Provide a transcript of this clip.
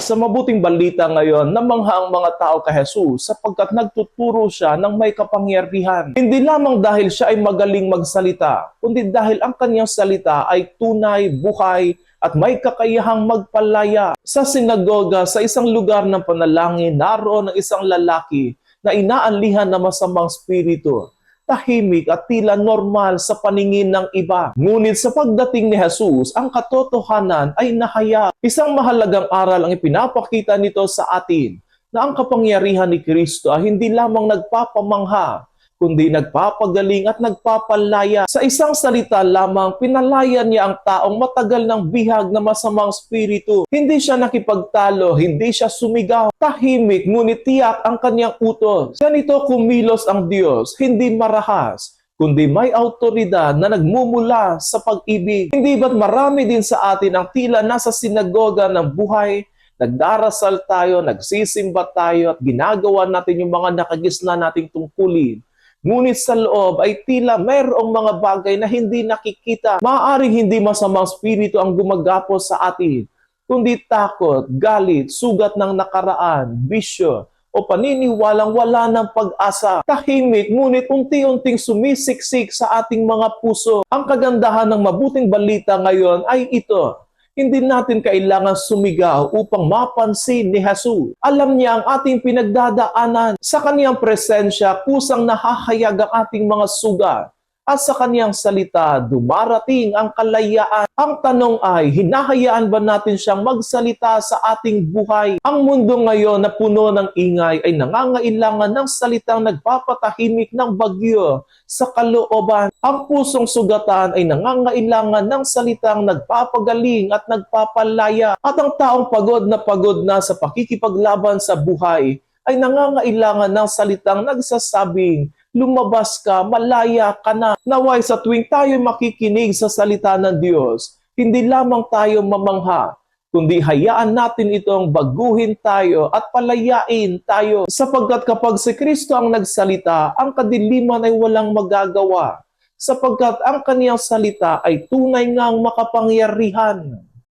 Sa mabuting balita ngayon, namangha ang mga tao kay Jesus sapagkat nagtuturo siya ng may kapangyarihan. Hindi lamang dahil siya ay magaling magsalita, kundi dahil ang kanyang salita ay tunay, buhay, at may kakayahang magpalaya. Sa sinagoga, sa isang lugar ng panalangin, naroon ang isang lalaki na inaanlihan ng masamang spirito. Tahimik at tila normal sa paningin ng iba. Ngunit sa pagdating ni Jesus, ang katotohanan ay nahayag. Isang mahalagang aral ang ipinapakita nito sa atin na ang kapangyarihan ni Kristo ay hindi lamang nagpapamangha, kundi nagpapagaling at nagpapalaya. Sa isang salita lamang, pinalaya niya ang taong matagal ng bihag na masamang spirito. Hindi siya nakipagtalo, hindi siya sumigaw. Tahimik, ngunit tiyak ang kanyang utos. Ganito kumilos ang Diyos, hindi marahas, kundi may autoridad na nagmumula sa pag-ibig. Hindi ba't marami din sa atin ang tila nasa sinagoga ng buhay, nagdarasal tayo, nagsisimba tayo, at ginagawa natin yung mga nakagisna nating tungkulin. Ngunit sa loob ay tila mayroong mga bagay na hindi nakikita. Maaaring hindi masamang spirito ang gumagapos sa atin, kundi takot, galit, sugat ng nakaraan, bisyo, o paniniwalang wala ng pag-asa. Tahimik, ngunit unti-unting sumisiksik sa ating mga puso. Ang kagandahan ng mabuting balita ngayon ay ito. Hindi natin kailangan sumigaw upang mapansin ni Jesus. Alam niya ang ating pinagdadaanan. Sa kaniyang presensya, kusang nahahayag ang ating mga sugat. At sa kaniyang salita, dumarating ang kalayaan. Ang tanong ay, hinahayaan ba natin siyang magsalita sa ating buhay? Ang mundo ngayon na puno ng ingay ay nangangailangan ng salitang nagpapatahimik ng bagyo sa kalooban. Ang pusong sugatan ay nangangailangan ng salitang nagpapagaling at nagpapalaya. At ang taong pagod na sa pakikipaglaban sa buhay ay nangangailangan ng salitang nagsasabing, lumabas ka, malaya ka na. Naway sa tuwing tayo makikinig sa salita ng Diyos, hindi lamang tayo mamangha, kundi hayaan natin itong baguhin tayo at palayain tayo. Sapagkat kapag si Kristo ang nagsalita, ang kadiliman ay walang magagawa. Sapagkat ang kaniyang salita ay tunay ngang makapangyarihan.